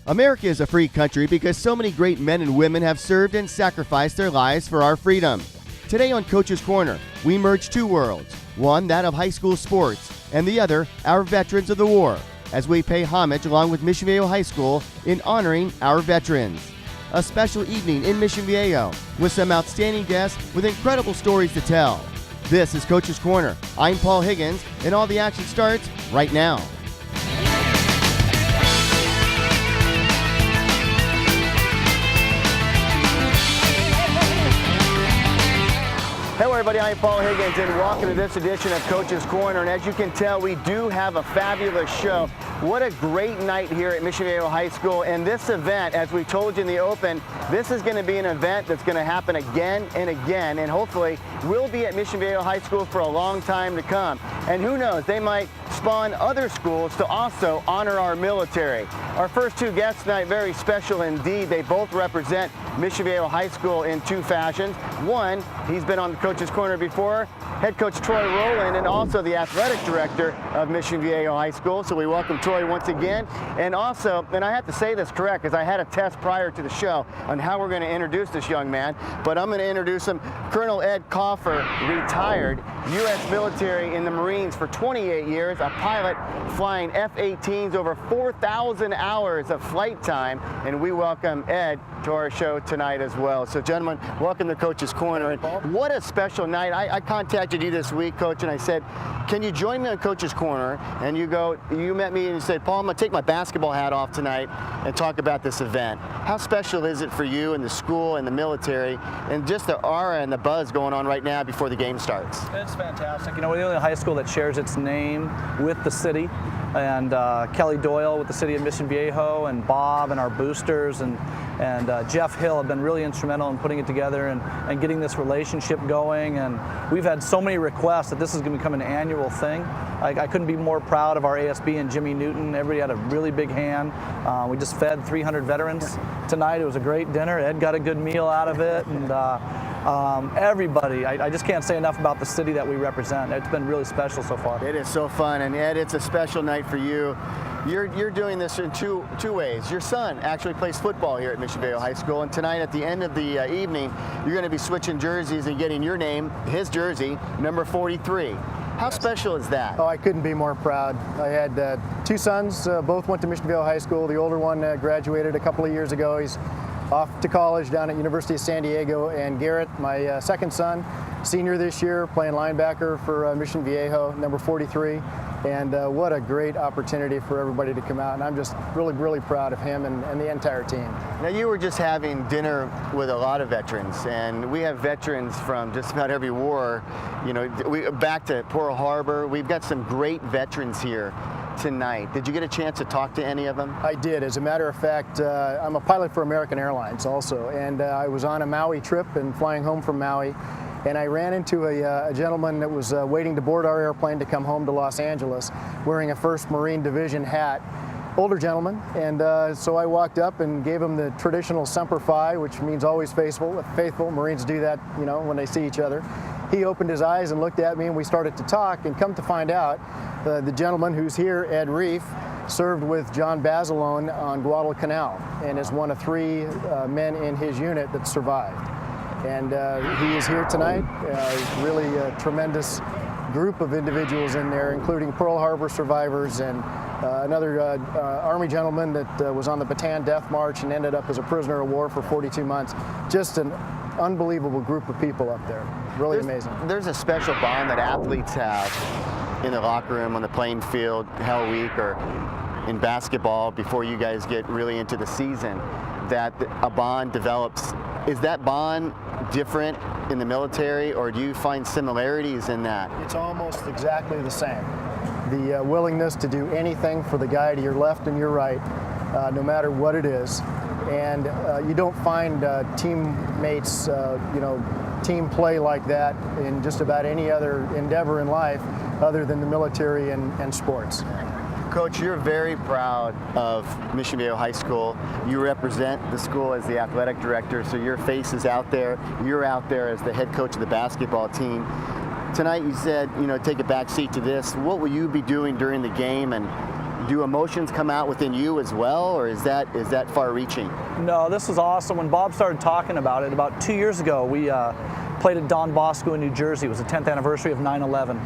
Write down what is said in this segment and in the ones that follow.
America is a free country because so many great men and women have served and sacrificed their lives for our freedom. Today on Coach's Corner, we merge two worlds, one that of high school sports, and the other our veterans of the war, as we pay homage along with Mission Viejo High School in honoring our veterans. A special evening in Mission Viejo with some outstanding guests with incredible stories to tell. This is Coach's Corner. I'm Paul Higgins, and all the action starts right now. Hello everybody, I'm Paul Higgins and welcome to this edition of Coach's Corner. And as you can tell, we do have a fabulous show. What a great night here at Mission Viejo High School. And this event, as we told you in the open, this is going to be an event that's going to happen again and again, and hopefully will be at Mission Viejo High School for a long time to come. And who knows, they might spawn other schools to also honor our military. Our first two guests tonight, very special indeed. They both represent Mission Viejo High School in two fashions. One, he's been on the Coach's Corner before, head coach Troy Rowland, and also the athletic director of Mission Viejo High School. So we welcome Troy once again. And also, and I have to say this correct, because I had a test prior to the show on how we're going to introduce this young man, but I'm going to introduce him. Colonel Ed Coffer, retired U.S. military in the Marines for 28 years, a pilot flying F-18s, over 4,000 hours of flight time, and we welcome Ed to our show tonight as well. So gentlemen, welcome to Coach's Corner. And what a special night. I contacted you this week, Coach, and I said, can you join me on Coach's Corner? And you met me and you said, Paul, I'm going to take my basketball hat off tonight and talk about this event. How special is it for you and the school and the military and just the aura and the buzz going on right now before the game starts? It's fantastic. You know, we're the only high school that shares its name with the city, and Kelly Doyle with the city of Mission Viejo, and Bob and our boosters, and Jeff Hill have been really instrumental in putting it together and getting this relationship going. And we've had so many requests that this is going to become an annual thing. I couldn't be more proud of our ASB and Jimmy Newton. Everybody had a really big hand. We just fed 300 veterans tonight. It was a great dinner. Ed got a good meal out of it. And everybody, I just can't say enough about the city that we represent. It's been really special so far. It is so fun, and Ed, it's a special night for you. You're doing this in two ways. Your son actually plays football here at Mission Viejo High School, and tonight at the end of the evening, you're going to be switching jerseys and getting your name, his jersey, number 43. How special is that? Oh, I couldn't be more proud. I had two sons, both went to Mission Viejo High School. The older one graduated a couple of years ago. He's off to college down at University of San Diego. And Garrett, my second son, senior this year, playing linebacker for Mission Viejo, number 43. And what a great opportunity for everybody to come out. And I'm just really, really proud of him and the entire team. Now, you were just having dinner with a lot of veterans, and we have veterans from just about every war. You know, back to Pearl Harbor. We've got some great veterans here tonight. Did you get a chance to talk to any of them? I did. As a matter of fact, I'm a pilot for American Airlines also, and I was on a Maui trip and flying home from Maui, and I ran into a gentleman that was waiting to board our airplane to come home to Los Angeles wearing a 1st Marine Division hat. Older gentleman, and so I walked up and gave him the traditional Semper Fi, which means always faithful. Marines do that, you know, when they see each other. He opened his eyes and looked at me, and we started to talk, and come to find out, the gentleman who's here, Ed Reef, served with John Basilone on Guadalcanal and is one of 3 men in his unit that survived. And he is here tonight. Really a tremendous group of individuals in there, including Pearl Harbor survivors and another Army gentleman that was on the Bataan Death March and ended up as a prisoner of war for 42 months. Just an unbelievable group of people up there. Really amazing. There's a special bond that athletes have in the locker room, on the playing field, Hell Week, or in basketball before you guys get really into the season, that a bond develops. Is that bond different in the military, or do you find similarities in that? It's almost exactly the same. The willingness to do anything for the guy to your left and your right, no matter what it is. And you don't find teammates, team play like that in just about any other endeavor in life other than the military and sports. Coach, you're very proud of Mission Viejo High School. You represent the school as the athletic director, so your face is out there. You're out there as the head coach of the basketball team. Tonight you said, take a back seat to this. What will you be doing during the game, and do emotions come out within you as well, or is that far-reaching? No, this was awesome. When Bob started talking about it about 2 years ago, we played at Don Bosco in New Jersey. It was the 10th anniversary of 9/11.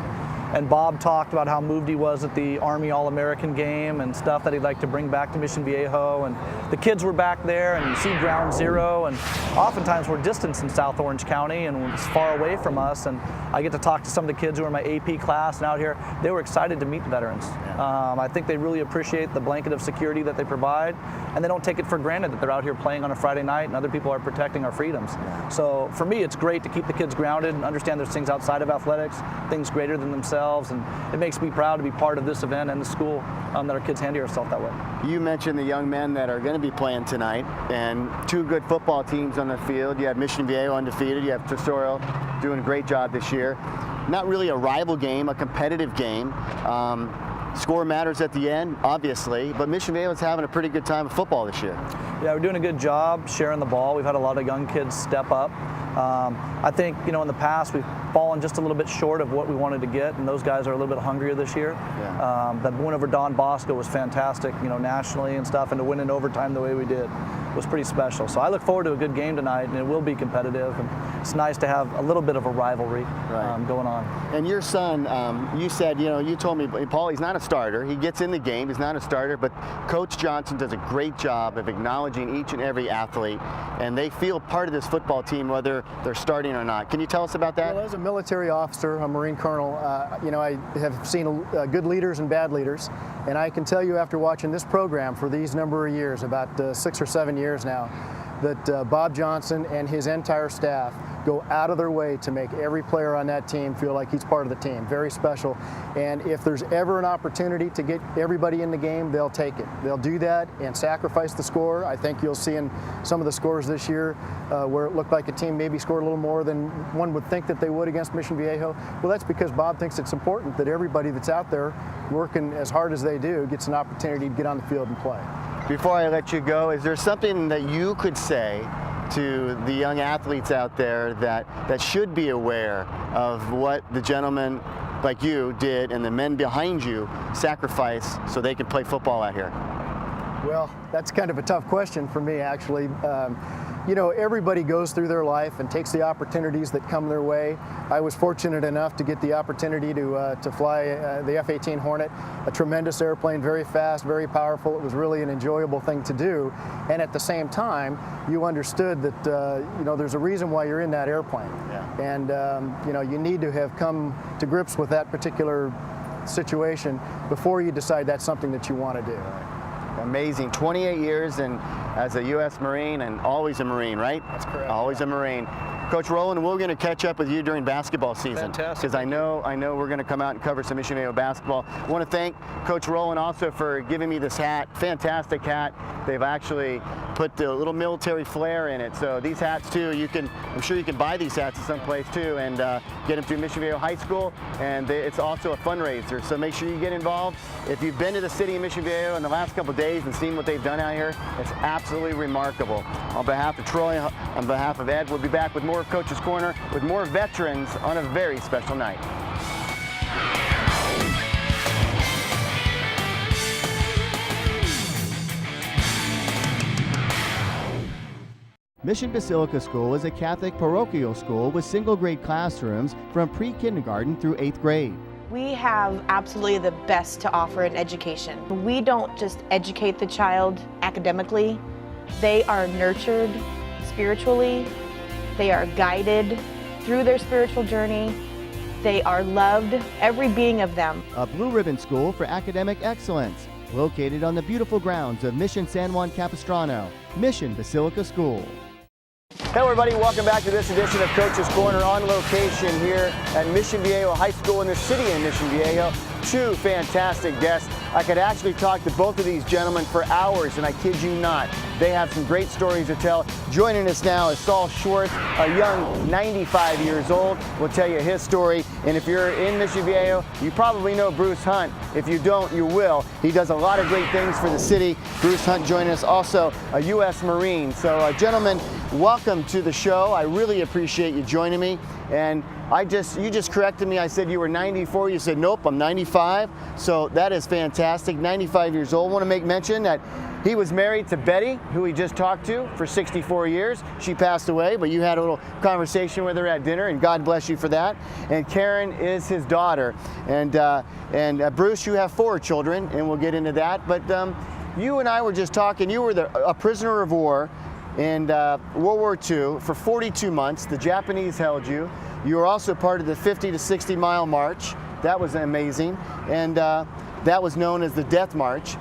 And Bob talked about how moved he was at the Army All-American game and stuff that he'd like to bring back to Mission Viejo. And the kids were back there, and you see Ground Zero, and oftentimes we're distanced in South Orange County, and it's far away from us. And I get to talk to some of the kids who are in my AP class and out here. They were excited to meet the veterans. Yeah. I think they really appreciate the blanket of security that they provide, and they don't take it for granted that they're out here playing on a Friday night and other people are protecting our freedoms. Yeah. So for me, it's great to keep the kids grounded and understand there's things outside of athletics, things greater than themselves. And it makes me proud to be part of this event and the school that our kids handle ourselves that way. You mentioned the young men that are going to be playing tonight, and two good football teams on the field. You have Mission Viejo undefeated. You have Tesoro doing a great job this year. Not really a rival game, a competitive game. Score matters at the end, obviously, but Mission Viejo is having a pretty good time of football this year. Yeah, we're doing a good job sharing the ball. We've had a lot of young kids step up. I think, in the past we've fallen just a little bit short of what we wanted to get, and those guys are a little bit hungrier this year. Yeah. That win over Don Bosco was fantastic, nationally and stuff, and to win in overtime the way we did was pretty special. So I look forward to a good game tonight, and it will be competitive, and it's nice to have a little bit of a rivalry going on. And your son, you said, you told me, Paul, he's not a starter. He gets in the game, he's not a starter, but Coach Johnson does a great job of acknowledging each and every athlete, and they feel part of this football team whether they're starting or not. Can you tell us about that? Well, as a military officer, a Marine colonel, I have seen good leaders and bad leaders, and I can tell you after watching this program for these number of years, about 6 or 7 years now, that Bob Johnson and his entire staff go out of their way to make every player on that team feel like he's part of the team. Very special. And if there's ever an opportunity to get everybody in the game, they'll take it. They'll do that and sacrifice the score. I think you'll see in some of the scores this year where it looked like a team maybe scored a little more than one would think that they would against Mission Viejo. Well, that's because Bob thinks it's important that everybody that's out there working as hard as they do gets an opportunity to get on the field and play. Before I let you go, is there something that you could say to the young athletes out there that should be aware of what the gentlemen like you did and the men behind you sacrifice so they can play football out here? Well, that's kind of a tough question for me, actually. Everybody goes through their life and takes the opportunities that come their way. I was fortunate enough to get the opportunity to fly the F-18 Hornet, a tremendous airplane, very fast, very powerful. It was really an enjoyable thing to do. And at the same time, you understood that there's a reason why you're in that airplane. Yeah. And you need to have come to grips with that particular situation before you decide that's something that you want to do. Amazing. 28 years and as a U.S. Marine and always a Marine, right? That's correct. Always a Marine. Coach Rowland, we're going to catch up with you during basketball season. Fantastic. Because I know we're going to come out and cover some Mission Viejo basketball. I want to thank Coach Rowland also for giving me this hat. Fantastic hat. They've actually put the little military flair in it. So these hats too, I'm sure you can buy these hats at some place too and get them through Mission Viejo High School. And it's also a fundraiser. So make sure you get involved. If you've been to the city of Mission Viejo in the last couple of days and seen what they've done out here, it's absolutely remarkable. On behalf of Troy, on behalf of Ed, we'll be back with more of Coach's Corner with more veterans on a very special night. Mission Basilica School is a Catholic parochial school with single-grade classrooms from pre-kindergarten through 8th grade. We have absolutely the best to offer in education. We don't just educate the child academically. They are nurtured spiritually. They are guided through their spiritual journey. They are loved, every being of them. A blue ribbon school for academic excellence, located on the beautiful grounds of Mission San Juan Capistrano, Mission Basilica School. Hello everybody, welcome back to this edition of Coach's Corner on location here at Mission Viejo High School in the city of Mission Viejo. Two fantastic guests. I could actually talk to both of these gentlemen for hours, and I kid you not. They have some great stories to tell. Joining us now is Saul Schwartz, a young 95 years old. We'll tell you his story. And if you're in Mission Viejo, you probably know Bruce Hunt. If you don't, you will. He does a lot of great things for the city. Bruce Hunt joining us, also a U.S. Marine. So gentlemen, welcome to the show. I really appreciate you joining me. And you just corrected me. I said you were 94. You said, nope, I'm 95. So that is fantastic. 95 years old. I want to make mention that he was married to Betty, who we just talked to for 64 years. She passed away, but you had a little conversation with her at dinner, and God bless you for that. And Karen is his daughter. And Bruce, you have 4 children, and we'll get into that. But you and I were just talking. You were a prisoner of war in World War II for 42 months. The Japanese held you. You were also part of the 50 to 60 mile march. That was amazing. And that was known as the Death March.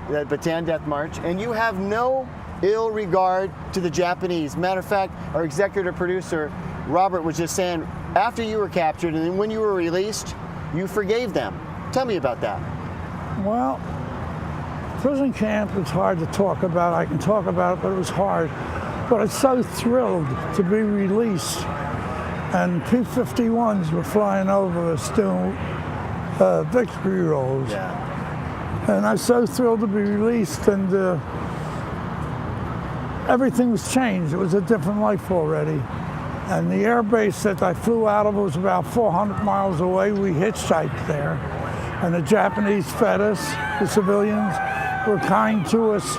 The Bataan Death March. And you have no ill regard to the Japanese. Matter of fact, our executive producer, Robert, was just saying, after you were captured and then when you were released, you forgave them. Tell me about that. Well, prison camp is hard to talk about. I can talk about it, but it was hard. But I was so thrilled to be released. And P-51s were flying over us doing victory rolls. Yeah. And I was so thrilled to be released, and everything was changed. It was a different life already. And the air base that I flew out of was about 400 miles away. We hitchhiked there. And the Japanese fed us, the civilians were kind to us.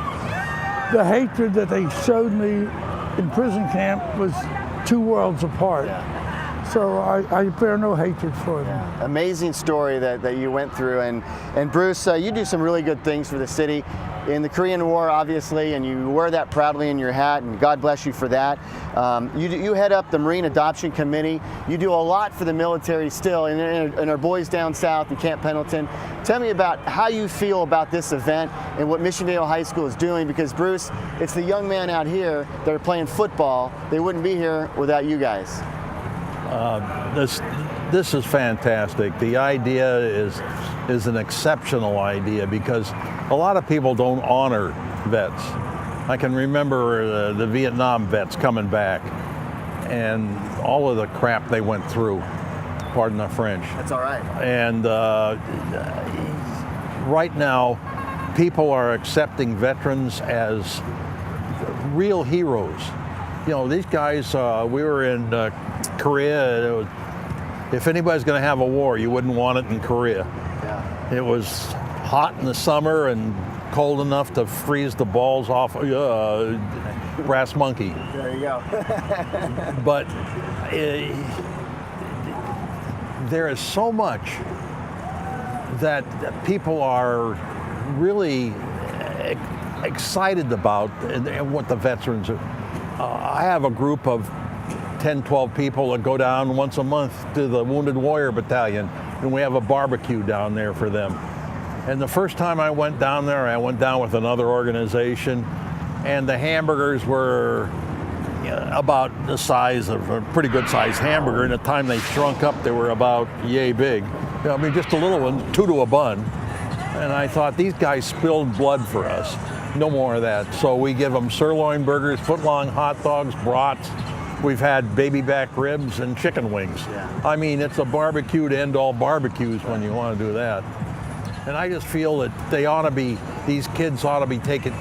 The hatred that they showed me in prison camp was 2 worlds apart. Yeah. So I bear no hatred for them. Amazing story that you went through. And Bruce, you do some really good things for the city. In the Korean War, obviously, and you wear that proudly in your hat, and God bless you for that. You head up the Marine Adoption Committee. You do a lot for the military still, and our boys down south in Camp Pendleton. Tell me about how you feel about this event and what Mission Viejo High School is doing, because Bruce, it's the young men out here that are playing football. They wouldn't be here without you guys. This is fantastic. The idea is an exceptional idea because a lot of people don't honor vets. I can remember the Vietnam vets coming back and all of the crap they went through. Pardon the French. That's all right. And right now, people are accepting veterans as real heroes. You know, these guys, we were in Korea. If anybody's going to have a war, you wouldn't want it in Korea. Yeah. It was hot in the summer and cold enough to freeze the balls off brass monkey. There you go. But there is so much that people are really excited about and what the veterans are. I have a group of 10, 12 people that go down once a month to the Wounded Warrior Battalion, and we have a barbecue down there for them. And the first time I went down there, I went down with another organization, and the hamburgers were about the size of a pretty good sized hamburger. And the time they shrunk up, they were about yay big. I mean, just a little one, 2 to a bun. And I thought, these guys spilled blood for us. No more of that. So we give them sirloin burgers, foot-long hot dogs, brats. We've had baby back ribs and chicken wings. Yeah. I mean, it's a barbecue to end all barbecues when you want to do that. And I just feel that they ought to be, these kids ought to be taken,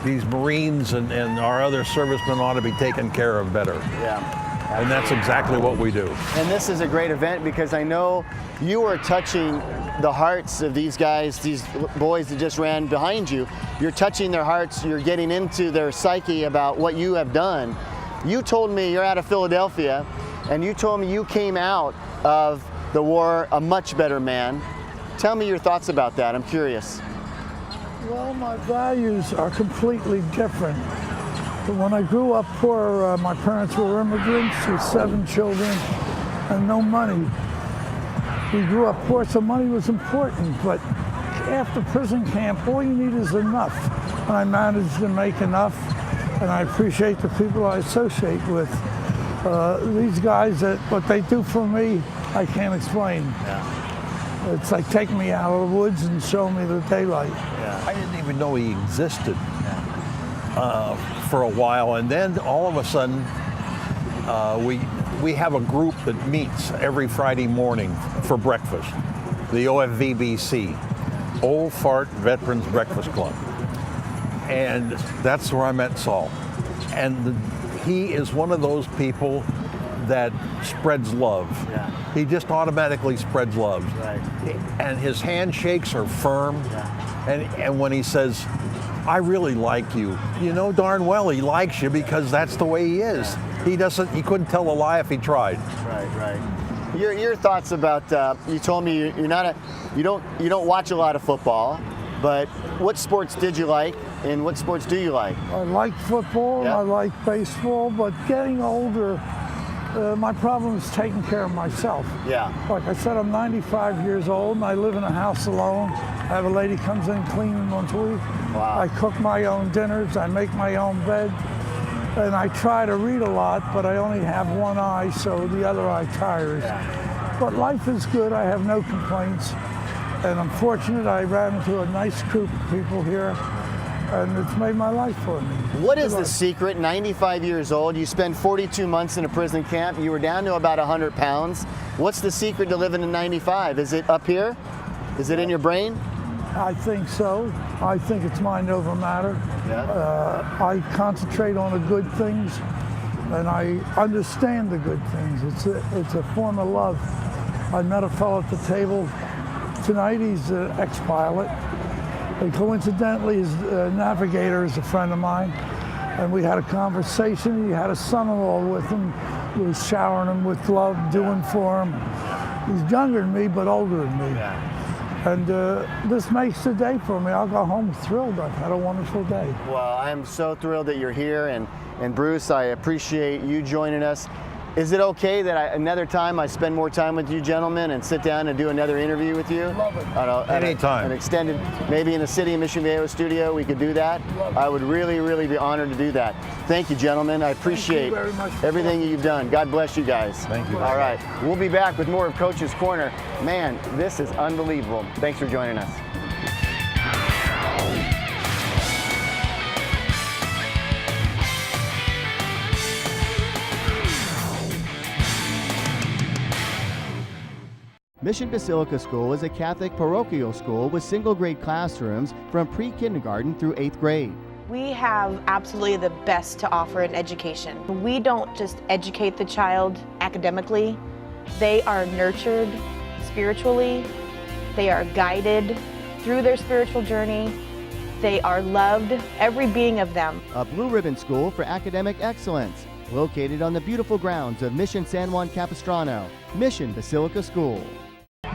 these Marines and our other servicemen ought to be taken care of better. Yeah. And that's exactly what we do. And this is a great event because I know you are touching the hearts of these guys, these boys that just ran behind you. You're touching their hearts, you're getting into their psyche about what you have done. You told me you're out of Philadelphia, and you told me you came out of the war a much better man. Tell me your thoughts about that. I'm curious. Well, my values are completely different. But when I grew up poor, my parents were immigrants with 7 children and no money. We grew up poor, so money was important. But after prison camp, all you need is enough. And I managed to make enough, and I appreciate the people I associate with. These guys, what they do for me, I can't explain. Yeah. It's like taking me out of the woods and showing me the daylight. Yeah. I didn't even know he existed for a while, and then all of a sudden we have a group that meets every Friday morning for breakfast, the OFVBC, Old Fart Veterans Breakfast Club, and that's where I met Saul. And he is one of those people that spreads love. Yeah. He just automatically spreads love. Right. And his handshakes are firm. Yeah. And when he says, I really like you, you know darn well he likes you because that's the way he is. Yeah. He couldn't tell a lie if he tried. Right. Your thoughts about, you told me you don't watch a lot of football, but what sports did you like and what sports do you like? I like football, Yeah. I like baseball, but getting older, my problem is taking care of myself. Yeah. Like I said, I'm 95 years old and I live in a house alone. I have a lady comes in cleaning once a week. Wow. I cook my own dinners, I make my own bed, and I try to read a lot, but I only have one eye, so the other eye tires. Yeah. But life is good, I have no complaints. And I'm fortunate I ran into a nice group of people here, and it's made my life for me. What is the secret? 95 years old, you spend 42 months in a prison camp, you were down to about 100 pounds. What's the secret to living to 95? Is it up here? Is it in your brain? I think so. I think it's mind over matter. Yeah. I concentrate on the good things, and I understand the good things. It's a form of love. I met a fellow at the table tonight. He's an ex-pilot. And coincidentally, his navigator is a friend of mine. And we had a conversation. He had a son-in-law with him. He was showering him with love, doing for him. He's younger than me, but older than me. Yeah. And this makes the day for me. I'll go home thrilled. I've had a wonderful day. Well, I'm so thrilled that you're here, and Bruce, I appreciate you joining us. Is it okay that another time I spend more time with you gentlemen and sit down and do another interview with you? Love it. Anytime. An extended, maybe in the city of Mission Viejo studio, we could do that. Love it. I would really be honored to do that. Thank you, gentlemen. I appreciate very much for everything talking. you've done. God bless you guys. Thank you. All right, we'll be back with more of Coach's Corner. Man, this is unbelievable. Thanks for joining us. Mission Basilica School is a Catholic parochial school with single-grade classrooms from pre-kindergarten through 8th grade. We have absolutely the best to offer in education. We don't just educate the child academically. They are nurtured spiritually. They are guided through their spiritual journey. They are loved, every being of them. A blue ribbon school for academic excellence, located on the beautiful grounds of Mission San Juan Capistrano, Mission Basilica School.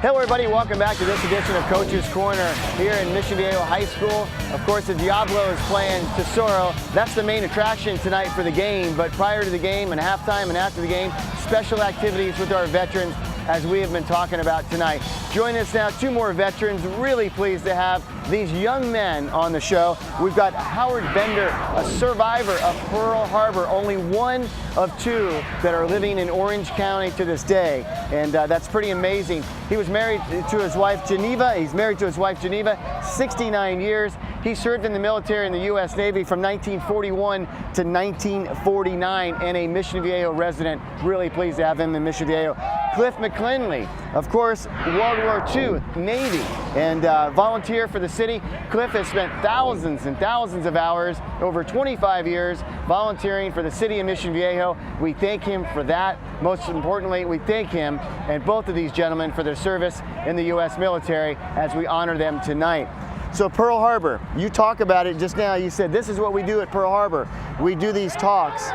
Hello everybody, welcome back to this edition of Coach's Corner here in Mission Viejo High School. Of course, the Diablo is playing Tesoro. That's the main attraction tonight for the game, but prior to the game and halftime and after the game, special activities with our veterans as we have been talking about tonight. Joining us now, two more veterans. Really pleased to have these young men on the show. We've got Howard Bender, a survivor of Pearl Harbor, only one of two that are living in Orange County to this day, and that's pretty amazing. He was married to his wife Geneva. He's married to his wife Geneva, 69 years. He served in the military in the U.S. Navy from 1941 to 1949 and a Mission Viejo resident. Really pleased to have him in Mission Viejo. Cliff McClinley, of course, World War II Navy and volunteer for the city. Cliff has spent thousands and thousands of hours, over 25 years, volunteering for the city of Mission Viejo. We thank him for that. Most importantly, we thank him and both of these gentlemen for their service in the U.S. military as we honor them tonight. So Pearl Harbor, you talk about it just now. You said this is what we do at Pearl Harbor. We do these talks.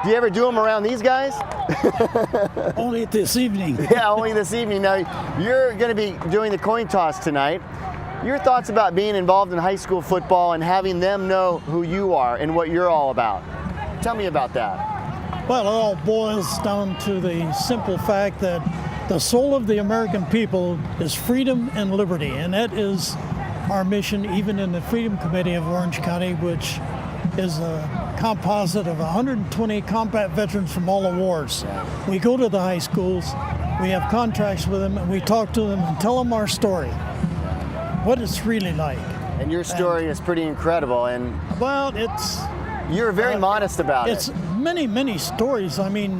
Do you ever do them around these guys? Only this evening. Yeah, only this evening. Now, you're going to be doing the coin toss tonight. Your thoughts about being involved in high school football and having them know who you are and what you're all about. Tell me about that. Well, it all boils down to the simple fact that the soul of the American people is freedom and liberty, and that is our mission, even in the Freedom Committee of Orange County, which is a composite of 120 combat veterans from all the wars. We go to the high schools, we have contracts with them, and we talk to them and tell them our story, what it's really like. And your story is pretty incredible, and well, it's you're very modest about it's many stories. I mean,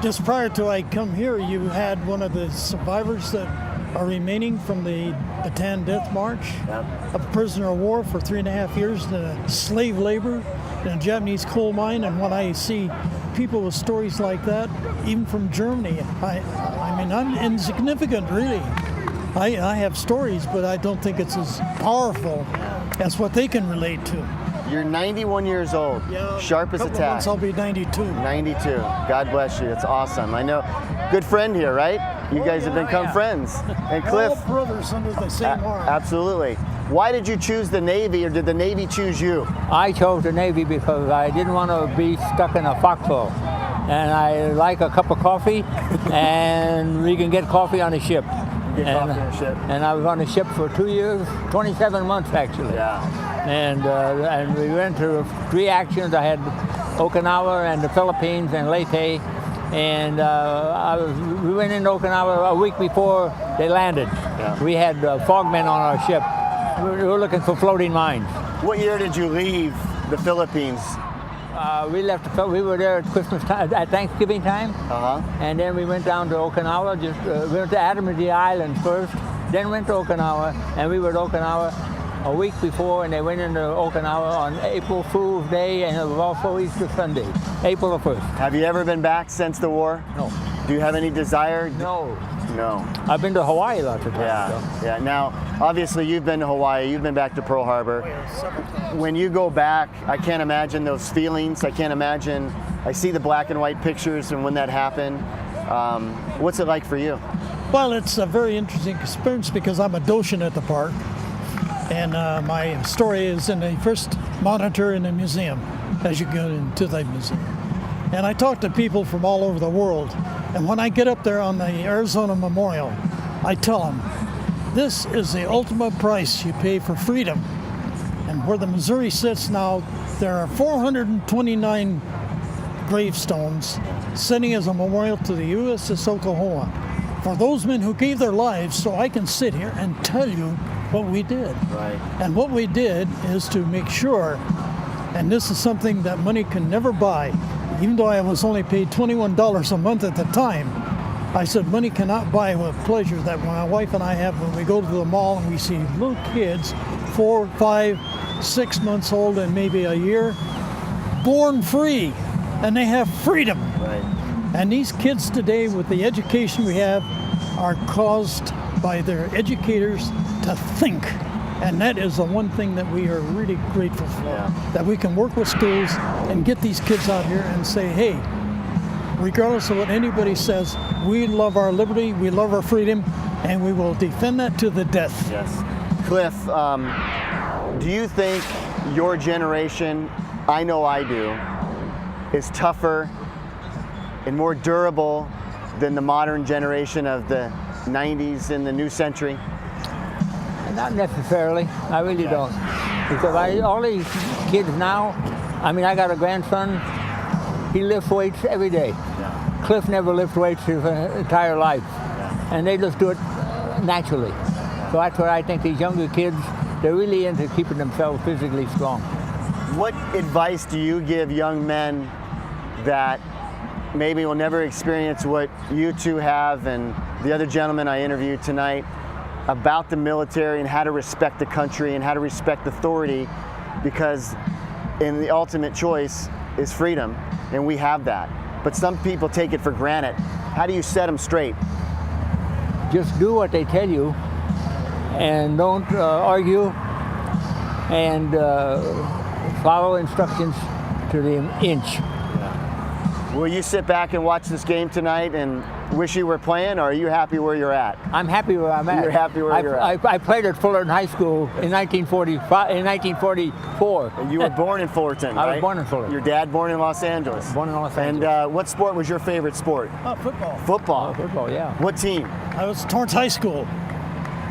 just prior to I come here, you had one of the survivors that are remaining from the Bataan Death March, a prisoner of war for 3.5 years in slave labor in a Japanese coal mine. And when I see people with stories like that, even from Germany. I mean, I'm insignificant, really. I have stories, but I don't think it's as powerful as what they can relate to. You're 91 years old, sharp as a Couple tack. months I'll be 92. 92. God bless you. That's awesome. I know. Good friend here, right? You guys have become friends. And Cliff. All brothers under the same arm. Absolutely. Why did you choose the Navy, or did the Navy choose you? I chose the Navy because I didn't want to be stuck in a foxhole. And I like a cup of coffee, and we can get coffee on a ship. Get coffee on a ship. And I was on a ship for 2 years, 27 months actually. Yeah. And we went through 3 actions. I had Okinawa and the Philippines and Leyte. And we went into Okinawa a week before they landed. Yeah. We had fogmen on our ship. We were looking for floating mines. What year did you leave the Philippines? We left. We were there at Christmas time, at Thanksgiving time, and then we went down to Okinawa. We went to Admiralty Island first, then went to Okinawa, and we were at Okinawa a week before, and they went into Okinawa on April Fool's Day, and it was also Easter Sunday, April the 1st. Have you ever been back since the war? No. Do you have any desire? No. No. I've been to Hawaii lots of times. Yeah. Yeah. Now, obviously, you've been to Hawaii. You've been back to Pearl Harbor. When you go back, I can't imagine those feelings. I can't imagine. I see the black and white pictures and when that happened. What's it like for you? Well, it's a very interesting experience because I'm a docent at the park. And my story is in the first monitor in the museum as you go into the museum. And I talk to people from all over the world. And when I get up there on the Arizona Memorial, I tell them, this is the ultimate price you pay for freedom. And where the Missouri sits now, there are 429 gravestones sitting as a memorial to the USS Oklahoma for those men who gave their lives so I can sit here and tell you what we did. Right. And what we did is to make sure, and this is something that money can never buy, even though I was only paid $21 a month at the time, I said money cannot buy what pleasure that my wife and I have when we go to the mall and we see little kids, 4, 5, 6 months old and maybe a year, born free, and they have freedom. Right. And these kids today, with the education we have, are caused by their educators to think. And that is the one thing that we are really grateful for, that we can work with schools and get these kids out here and say, hey, regardless of what anybody says, we love our liberty, we love our freedom, and we will defend that to the death. Yes. Cliff, do you think your generation, I know I do, is tougher and more durable than the modern generation of the 90s and the new century? Not necessarily. I really don't. Because all these kids now, I mean, I got a grandson, he lifts weights every day. Yeah. Cliff never lifted weights his entire life. Yeah. And they just do it naturally. So that's what I think these younger kids, they're really into keeping themselves physically strong. What advice do you give young men that maybe will never experience what you two have and the other gentleman I interviewed tonight about the military and how to respect the country and how to respect authority, because in the ultimate choice is freedom, and we have that. But some people take it for granted. How do you set them straight? Just do what they tell you and don't argue, and follow instructions to the inch. Will you sit back and watch this game tonight and wish you were playing, or are you happy where you're at? I'm happy where I'm at. You're happy where you're at. I played at Fullerton High School in 1944. And you were born in Fullerton, right? I was born in Fullerton. Your dad born in Los Angeles. Born in Los Angeles. And what sport was your favorite sport? Football. Football. Oh, football, yeah. What team? I was Torrance High School.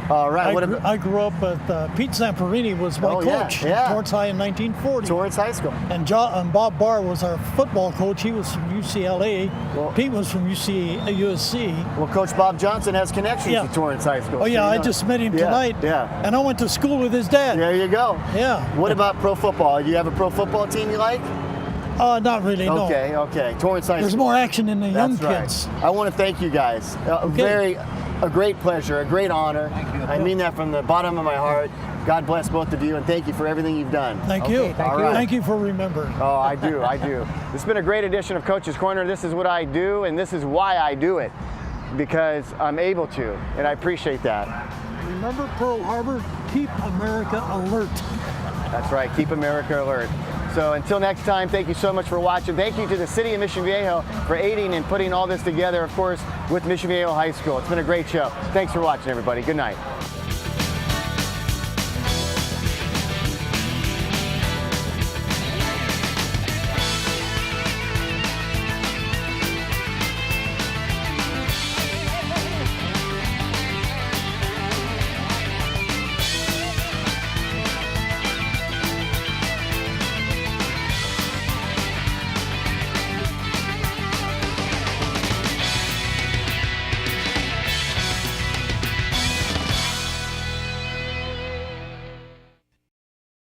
All right. I grew up with Pete Zamperini was my coach at Torrance High in 1940. Torrance High School. And Bob Barr was our football coach. He was from UCLA. Pete was from USC. Well, Coach Bob Johnson has connections to Torrance High School. Oh, yeah, I just met him tonight. Yeah. And I went to school with his dad. There you go. Yeah. What about pro football? Do you have a pro football team you like? Not really, no. Okay. Torrance High School. There's more action in the young That's right. kids. I want to thank you guys. a great pleasure, a great honor. Thank you. I mean that from the bottom of my heart. God bless both of you, and thank you for everything you've done. Thank Okay, you. thank you. All right. Thank you for remembering. Oh, I do. It's been a great edition of Coach's Corner. This is what I do, and this is why I do it, because I'm able to, and I appreciate that. Remember Pearl Harbor? Keep America alert. That's right. Keep America alert. So until next time, thank you so much for watching. Thank you to the City of Mission Viejo for aiding and putting all this together, of course, with Mission Viejo High School. It's been a great show. Thanks for watching, everybody. Good night.